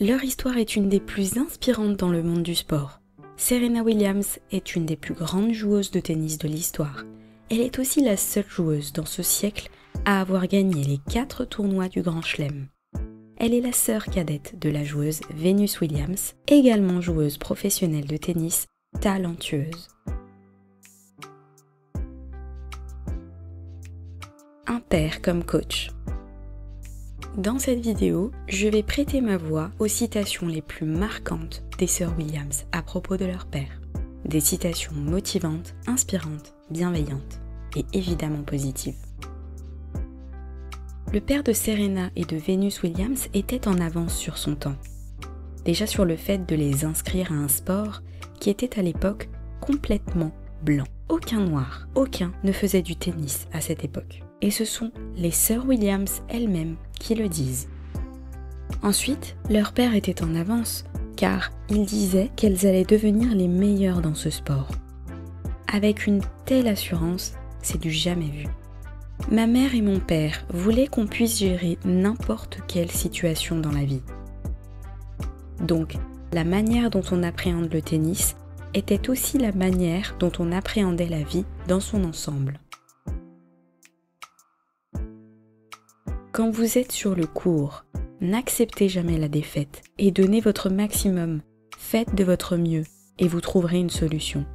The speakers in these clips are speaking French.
Leur histoire est une des plus inspirantes dans le monde du sport. Serena Williams est une des plus grandes joueuses de tennis de l'histoire. Elle est aussi la seule joueuse dans ce siècle à avoir gagné les 4 tournois du Grand Chelem. Elle est la sœur cadette de la joueuse Venus Williams, également joueuse professionnelle de tennis, talentueuse. Un père comme coach. Dans cette vidéo, je vais prêter ma voix aux citations les plus marquantes des sœurs Williams à propos de leur père. Des citations motivantes, inspirantes, bienveillantes et évidemment positives. Le père de Serena et de Venus Williams était en avance sur son temps. Déjà sur le fait de les inscrire à un sport qui était à l'époque complètement blanc. Aucun noir, aucun ne faisait du tennis à cette époque. Et ce sont les sœurs Williams elles-mêmes qui le disent. Ensuite, leur père était en avance, car il disait qu'elles allaient devenir les meilleures dans ce sport. Avec une telle assurance, c'est du jamais vu. Ma mère et mon père voulaient qu'on puisse gérer n'importe quelle situation dans la vie. Donc, la manière dont on appréhende le tennis était aussi la manière dont on appréhendait la vie dans son ensemble. Quand vous êtes sur le court, n'acceptez jamais la défaite et donnez votre maximum, faites de votre mieux et vous trouverez une solution.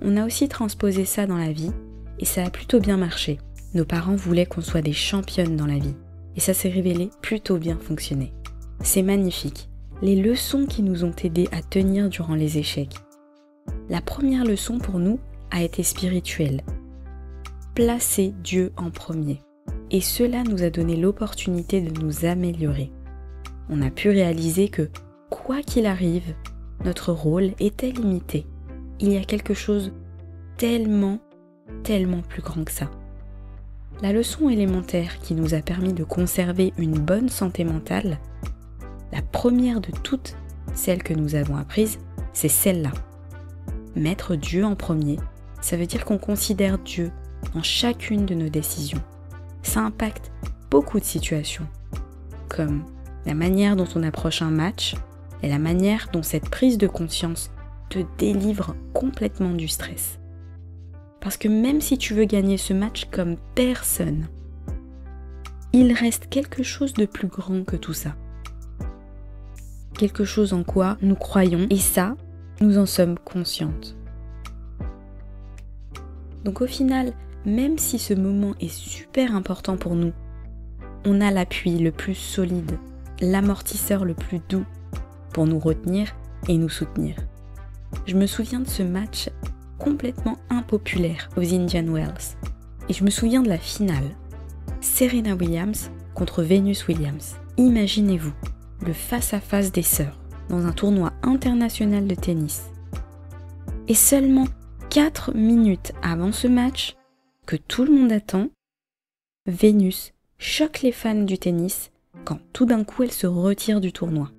On a aussi transposé ça dans la vie et ça a plutôt bien marché. Nos parents voulaient qu'on soit des championnes dans la vie et ça s'est révélé plutôt bien fonctionner. C'est magnifique, les leçons qui nous ont aidés à tenir durant les échecs. La première leçon pour nous a été spirituelle. Placer Dieu en premier. Et cela nous a donné l'opportunité de nous améliorer. On a pu réaliser que, quoi qu'il arrive, notre rôle était limité. Il y a quelque chose tellement plus grand que ça. La leçon élémentaire qui nous a permis de conserver une bonne santé mentale, la première de toutes celles que nous avons apprises, c'est celle-là. Mettre Dieu en premier, ça veut dire qu'on considère Dieu dans chacune de nos décisions. Ça impacte beaucoup de situations, comme la manière dont on approche un match et la manière dont cette prise de conscience te délivre complètement du stress. Parce que même si tu veux gagner ce match comme personne, il reste quelque chose de plus grand que tout ça. Quelque chose en quoi nous croyons et ça, nous en sommes conscientes. Donc au final, même si ce moment est super important pour nous, on a l'appui le plus solide, l'amortisseur le plus doux pour nous retenir et nous soutenir. Je me souviens de ce match complètement impopulaire aux Indian Wells et je me souviens de la finale. Serena Williams contre Venus Williams. Imaginez-vous le face-à-face des sœurs dans un tournoi international de tennis. Et seulement 4 minutes avant ce match, que tout le monde attend, Venus choque les fans du tennis quand tout d'un coup elle se retire du tournoi.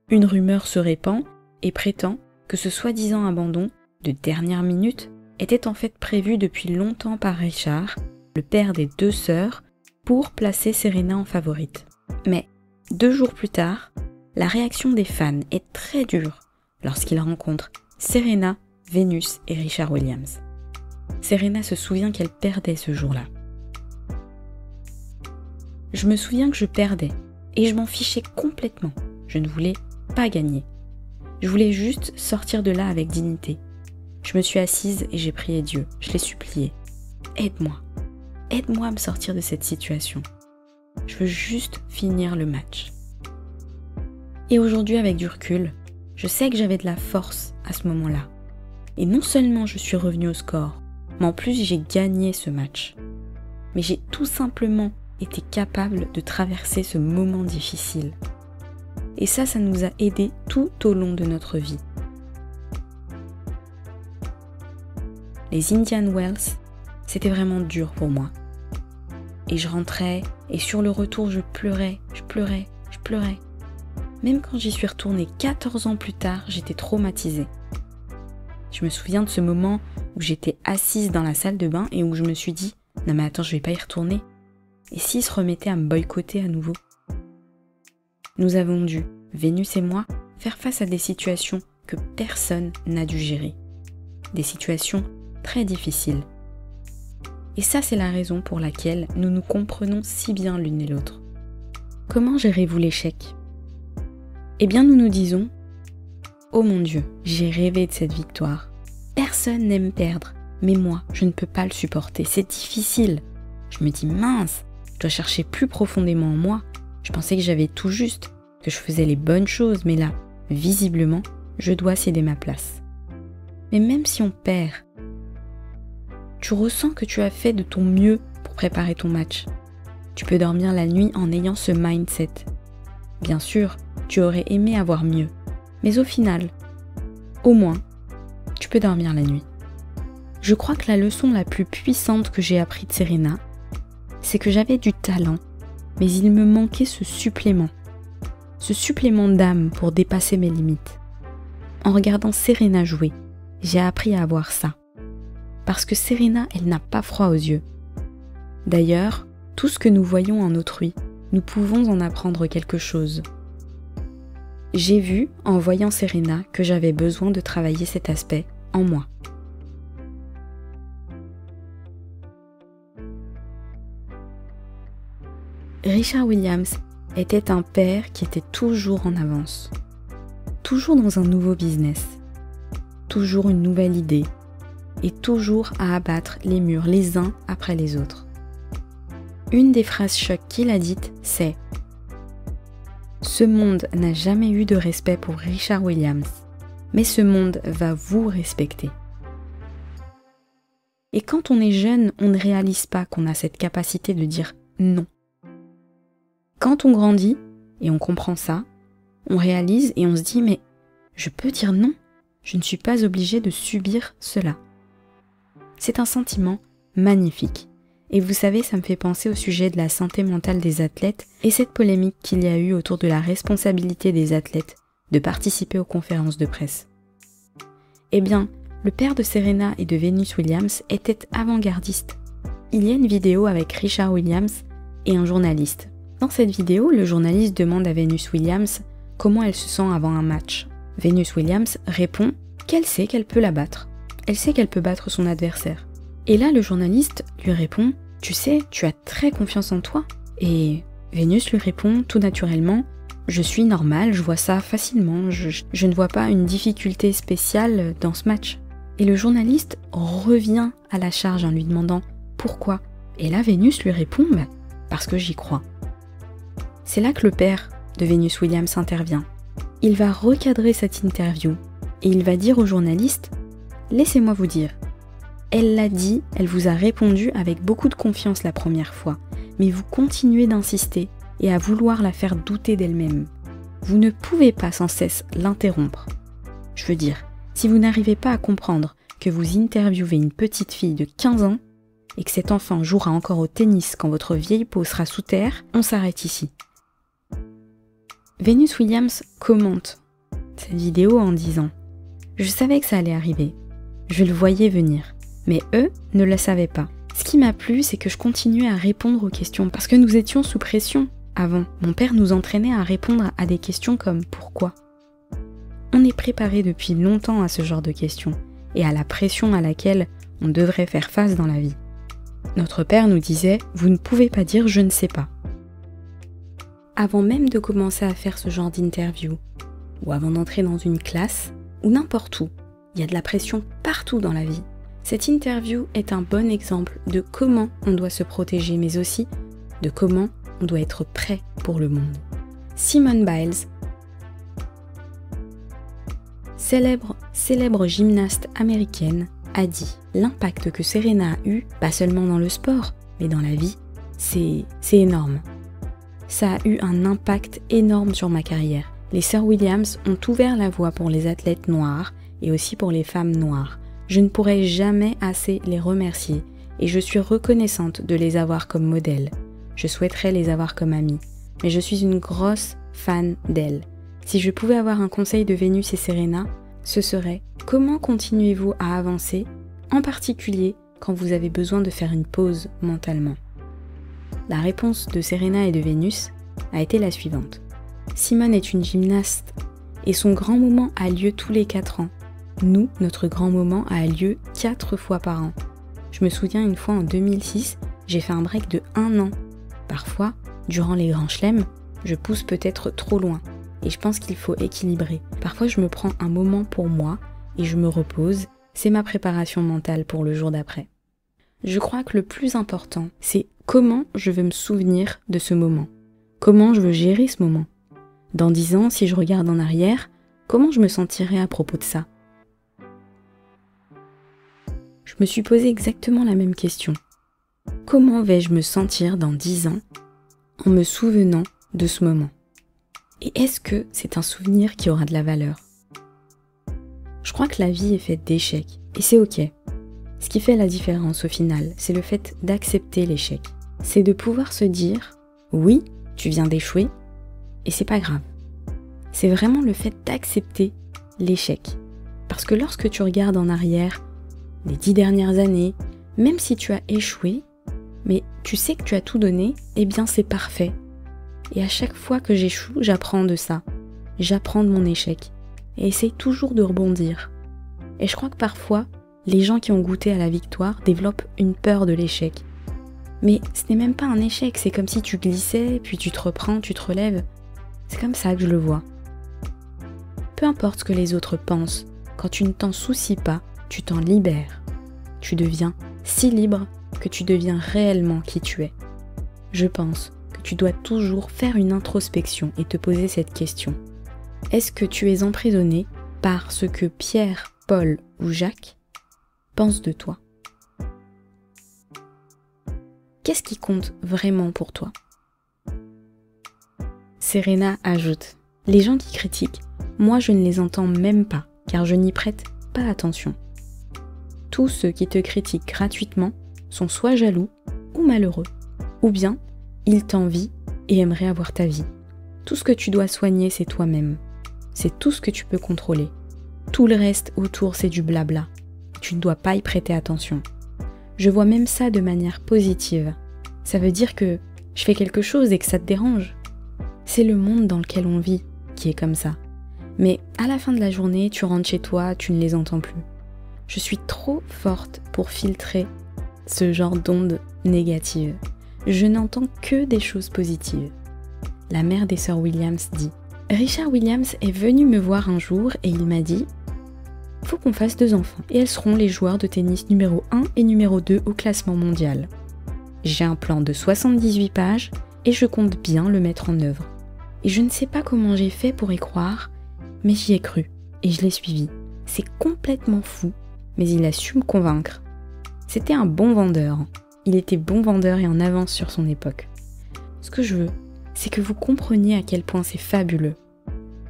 Une rumeur se répand et prétend que ce soi-disant abandon de dernière minute était en fait prévu depuis longtemps par Richard, le père des 2 sœurs, pour placer Serena en favorite. Mais 2 jours plus tard, la réaction des fans est très dure lorsqu'ils rencontrent Serena, Venus et Richard Williams. Serena se souvient qu'elle perdait ce jour-là. Je me souviens que je perdais et je m'en fichais complètement. Je ne voulais pas gagner. Je voulais juste sortir de là avec dignité. Je me suis assise et j'ai prié Dieu. Je l'ai supplié. Aide-moi. Aide-moi à me sortir de cette situation. Je veux juste finir le match. Et aujourd'hui, avec du recul, je sais que j'avais de la force à ce moment-là. Et non seulement je suis revenue au score, mais en plus j'ai gagné ce match. Mais j'ai tout simplement été capable de traverser ce moment difficile. Et ça nous a aidés tout au long de notre vie. Les Indian Wells, c'était vraiment dur pour moi. Et je rentrais, et sur le retour je pleurais. Même quand j'y suis retournée 14 ans plus tard, j'étais traumatisée. Je me souviens de ce moment où j'étais assise dans la salle de bain et où je me suis dit « Non mais attends, je vais pas y retourner. Et s'ils se remettaient à me boycotter à nouveau ?» Nous avons dû Vénus et moi, faire face à des situations que personne n'a dû gérer. Des situations très difficiles. Et ça, c'est la raison pour laquelle nous nous comprenons si bien l'une et l'autre. Comment gérez-vous l'échec ? Eh bien, nous nous disons « Oh mon Dieu, j'ai rêvé de cette victoire. Personne n'aime perdre, mais moi, je ne peux pas le supporter, c'est difficile. » Je me dis « Mince, je dois chercher plus profondément en moi. Je pensais que j'avais tout juste, que je faisais les bonnes choses, mais là, visiblement, je dois céder ma place. » Mais même si on perd, tu ressens que tu as fait de ton mieux pour préparer ton match. Tu peux dormir la nuit en ayant ce mindset. Bien sûr, tu aurais aimé avoir mieux, mais au final, au moins, tu peux dormir la nuit. Je crois que la leçon la plus puissante que j'ai apprise de Serena, c'est que j'avais du talent, mais il me manquait ce supplément d'âme pour dépasser mes limites. En regardant Serena jouer, j'ai appris à avoir ça. Parce que Serena, elle n'a pas froid aux yeux. D'ailleurs, tout ce que nous voyons en autrui, nous pouvons en apprendre quelque chose. J'ai vu, en voyant Serena, que j'avais besoin de travailler cet aspect en moi. Richard Williams était un père qui était toujours en avance, toujours dans un nouveau business, toujours une nouvelle idée, et toujours à abattre les murs les uns après les autres. Une des phrases choc qu'il a dites, c'est « Ce monde n'a jamais eu de respect pour Richard Williams, mais ce monde va vous respecter. » Et quand on est jeune, on ne réalise pas qu'on a cette capacité de dire non. Quand on grandit, et on comprend ça, on réalise et on se dit « Mais je peux dire non, je ne suis pas obligé de subir cela. » C'est un sentiment magnifique. Et vous savez, ça me fait penser au sujet de la santé mentale des athlètes et cette polémique qu'il y a eu autour de la responsabilité des athlètes de participer aux conférences de presse. Eh bien, le père de Serena et de Venus Williams était avant-gardiste. Il y a une vidéo avec Richard Williams et un journaliste. Dans cette vidéo, le journaliste demande à Venus Williams comment elle se sent avant un match. Venus Williams répond qu'elle sait qu'elle peut la battre. Elle sait qu'elle peut battre son adversaire. Et là, le journaliste lui répond « Tu sais, tu as très confiance en toi ». Et Venus lui répond tout naturellement « Je suis normale, je vois ça facilement, je ne vois pas une difficulté spéciale dans ce match ». Et le journaliste revient à la charge en lui demandant « Pourquoi ?» Et là, Venus lui répond « Parce que j'y crois ». C'est là que le père de Venus Williams intervient. Il va recadrer cette interview et il va dire au journaliste « Laissez-moi vous dire, elle l'a dit, elle vous a répondu avec beaucoup de confiance la première fois, mais vous continuez d'insister et à vouloir la faire douter d'elle-même. Vous ne pouvez pas sans cesse l'interrompre. Je veux dire, si vous n'arrivez pas à comprendre que vous interviewez une petite fille de 15 ans et que cet enfant jouera encore au tennis quand votre vieille peau sera sous terre, on s'arrête ici. » Venus Williams commente cette vidéo en disant « Je savais que ça allait arriver. Je le voyais venir, mais eux ne le savaient pas. Ce qui m'a plu, c'est que je continuais à répondre aux questions, parce que nous étions sous pression avant. Mon père nous entraînait à répondre à des questions comme « Pourquoi ?» On est préparé depuis longtemps à ce genre de questions, et à la pression à laquelle on devrait faire face dans la vie. Notre père nous disait « Vous ne pouvez pas dire « je ne sais pas ». Avant même de commencer à faire ce genre d'interview, ou avant d'entrer dans une classe, ou n'importe où, il y a de la pression partout dans la vie. Cette interview est un bon exemple de comment on doit se protéger, mais aussi de comment on doit être prêt pour le monde. Simone Biles, célèbre gymnaste américaine, a dit « L'impact que Serena a eu, pas seulement dans le sport, mais dans la vie, c'est énorme. Ça a eu un impact énorme sur ma carrière. Les sœurs Williams ont ouvert la voie pour les athlètes noirs et aussi pour les femmes noires. Je ne pourrai jamais assez les remercier et je suis reconnaissante de les avoir comme modèles. Je souhaiterais les avoir comme amies, mais je suis une grosse fan d'elles. Si je pouvais avoir un conseil de Vénus et Serena, ce serait « Comment continuez-vous à avancer, en particulier quand vous avez besoin de faire une pause mentalement ?» La réponse de Serena et de Vénus a été la suivante. Simone est une gymnaste et son grand moment a lieu tous les 4 ans. Nous, notre grand moment a lieu 4 fois par an. Je me souviens une fois en 2006, j'ai fait un break de 1 an. Parfois, durant les grands chelems, je pousse peut-être trop loin et je pense qu'il faut équilibrer. Parfois, je me prends un moment pour moi et je me repose. C'est ma préparation mentale pour le jour d'après. Je crois que le plus important, c'est comment je veux me souvenir de ce moment. Comment je veux gérer ce moment. Dans 10 ans, si je regarde en arrière, comment je me sentirai à propos de ça? Je me suis posé exactement la même question. Comment vais-je me sentir dans 10 ans en me souvenant de ce moment? Et est-ce que c'est un souvenir qui aura de la valeur? Je crois que la vie est faite d'échecs, et c'est ok. Ce qui fait la différence au final, c'est le fait d'accepter l'échec. C'est de pouvoir se dire, oui, tu viens d'échouer, et c'est pas grave. C'est vraiment le fait d'accepter l'échec. Parce que lorsque tu regardes en arrière, les 10 dernières années, même si tu as échoué, mais tu sais que tu as tout donné, eh bien c'est parfait. Et à chaque fois que j'échoue, j'apprends de ça. J'apprends de mon échec. Et essaye toujours de rebondir. Et je crois que parfois, les gens qui ont goûté à la victoire développent une peur de l'échec. Mais ce n'est même pas un échec, c'est comme si tu glissais, puis tu te reprends, tu te relèves. C'est comme ça que je le vois. Peu importe ce que les autres pensent, quand tu ne t'en soucies pas, tu t'en libères. Tu deviens si libre que tu deviens réellement qui tu es. Je pense que tu dois toujours faire une introspection et te poser cette question. Est-ce que tu es emprisonné par ce que Pierre, Paul ou Jacques pensent de toi? Qu'est-ce qui compte vraiment pour toi? Serena ajoute, les gens qui critiquent, moi je ne les entends même pas, car je n'y prête pas attention. Tous ceux qui te critiquent gratuitement sont soit jaloux ou malheureux, ou bien ils t'envient et aimeraient avoir ta vie. Tout ce que tu dois soigner, c'est toi-même. C'est tout ce que tu peux contrôler. Tout le reste autour, c'est du blabla. Tu ne dois pas y prêter attention. Je vois même ça de manière positive. Ça veut dire que je fais quelque chose et que ça te dérange. C'est le monde dans lequel on vit qui est comme ça. Mais à la fin de la journée, tu rentres chez toi, tu ne les entends plus. Je suis trop forte pour filtrer ce genre d'ondes négatives. Je n'entends que des choses positives. La mère des sœurs Williams dit « Richard Williams est venu me voir un jour et il m'a dit « Faut qu'on fasse 2 enfants et elles seront les joueurs de tennis numéro 1 et numéro 2 au classement mondial. J'ai un plan de 78 pages et je compte bien le mettre en œuvre. Et je ne sais pas comment j'ai fait pour y croire, mais j'y ai cru et je l'ai suivi. C'est complètement fou, mais il a su me convaincre. C'était un bon vendeur. Il était bon vendeur et en avance sur son époque. Ce que je veux, c'est que vous compreniez à quel point c'est fabuleux.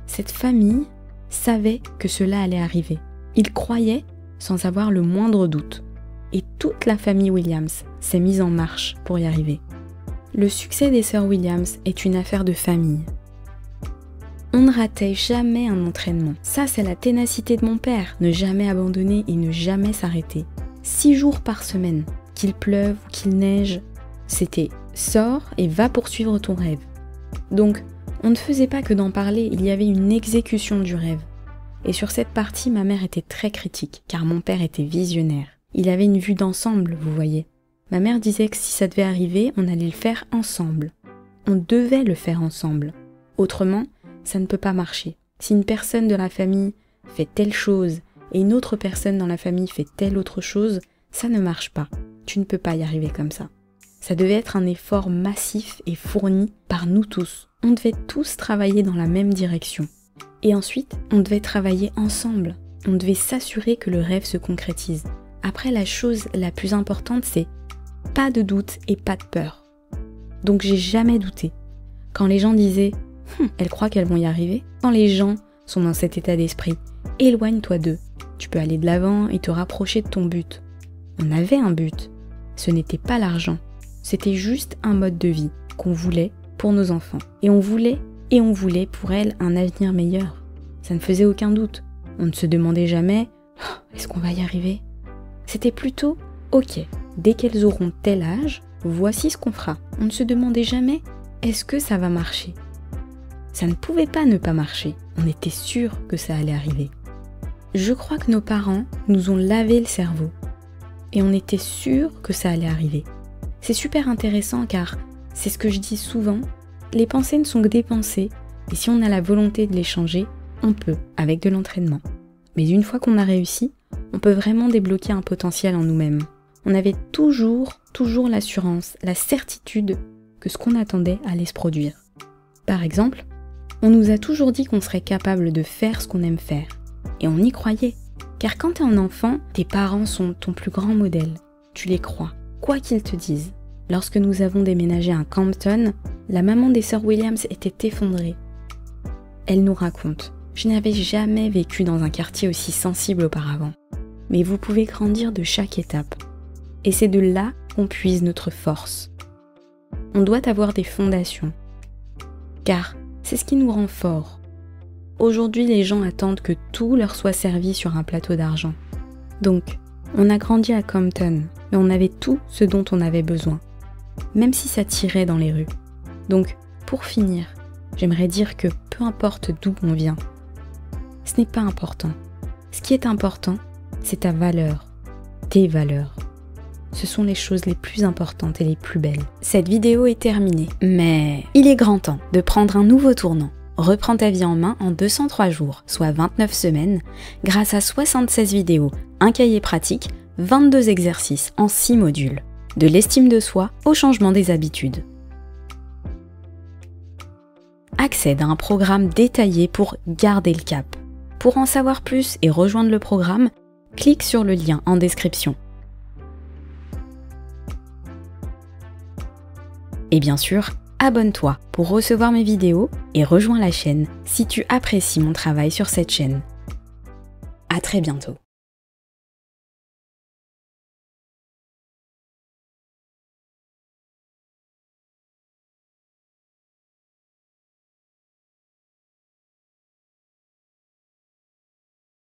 Cette famille savait que cela allait arriver. Ils croyaient sans avoir le moindre doute. Et toute la famille Williams s'est mise en marche pour y arriver. Le succès des sœurs Williams est une affaire de famille. On ne ratait jamais un entraînement. Ça, c'est la ténacité de mon père. Ne jamais abandonner et ne jamais s'arrêter. 6 jours par semaine, qu'il pleuve ou qu'il neige, c'était sors et va poursuivre ton rêve. Donc, on ne faisait pas que d'en parler, il y avait une exécution du rêve. Et sur cette partie, ma mère était très critique, car mon père était visionnaire. Il avait une vue d'ensemble, vous voyez. Ma mère disait que si ça devait arriver, on allait le faire ensemble. On devait le faire ensemble. Autrement, ça ne peut pas marcher. Si une personne de la famille fait telle chose et une autre personne dans la famille fait telle autre chose, ça ne marche pas. Tu ne peux pas y arriver comme ça. Ça devait être un effort massif et fourni par nous tous. On devait tous travailler dans la même direction. Et ensuite, on devait travailler ensemble. On devait s'assurer que le rêve se concrétise. Après, la chose la plus importante, c'est pas de doute et pas de peur. Donc j'ai jamais douté. Quand les gens disaient « elles croient qu'elles vont y arriver », quand les gens sont dans cet état d'esprit, éloigne-toi d'eux. Tu peux aller de l'avant et te rapprocher de ton but. On avait un but. Ce n'était pas l'argent. C'était juste un mode de vie qu'on voulait pour nos enfants. Et on voulait pour elles un avenir meilleur. Ça ne faisait aucun doute. On ne se demandait jamais « est-ce qu'on va y arriver ?» C'était plutôt « ok, dès qu'elles auront tel âge, voici ce qu'on fera. » On ne se demandait jamais « est-ce que ça va marcher ?» Ça ne pouvait pas ne pas marcher. On était sûr que ça allait arriver. Je crois que nos parents nous ont lavé le cerveau. Et on était sûr que ça allait arriver. C'est super intéressant car, c'est ce que je dis souvent, les pensées ne sont que des pensées. Et si on a la volonté de les changer, on peut, avec de l'entraînement. Mais une fois qu'on a réussi, on peut vraiment débloquer un potentiel en nous-mêmes. On avait toujours l'assurance, la certitude que ce qu'on attendait allait se produire. Par exemple, on nous a toujours dit qu'on serait capable de faire ce qu'on aime faire. Et on y croyait. Car quand t'es un enfant, tes parents sont ton plus grand modèle. Tu les crois, quoi qu'ils te disent. Lorsque nous avons déménagé à Campton, la maman des sœurs Williams était effondrée. Elle nous raconte « Je n'avais jamais vécu dans un quartier aussi sensible auparavant. Mais vous pouvez grandir de chaque étape. Et c'est de là qu'on puise notre force. On doit avoir des fondations. Car c'est ce qui nous rend forts. Aujourd'hui, les gens attendent que tout leur soit servi sur un plateau d'argent. Donc, on a grandi à Compton, mais on avait tout ce dont on avait besoin. Même si ça tirait dans les rues. Donc, pour finir, j'aimerais dire que peu importe d'où on vient, ce n'est pas important. Ce qui est important, c'est ta valeur, tes valeurs. Ce sont les choses les plus importantes et les plus belles. Cette vidéo est terminée, mais il est grand temps de prendre un nouveau tournant. Reprends ta vie en main en 203 jours, soit 29 semaines, grâce à 76 vidéos, un cahier pratique, 22 exercices en 6 modules. De l'estime de soi au changement des habitudes. Accède à un programme détaillé pour garder le cap. Pour en savoir plus et rejoindre le programme, clique sur le lien en description. Et bien sûr, abonne-toi pour recevoir mes vidéos et rejoins la chaîne si tu apprécies mon travail sur cette chaîne. À très bientôt.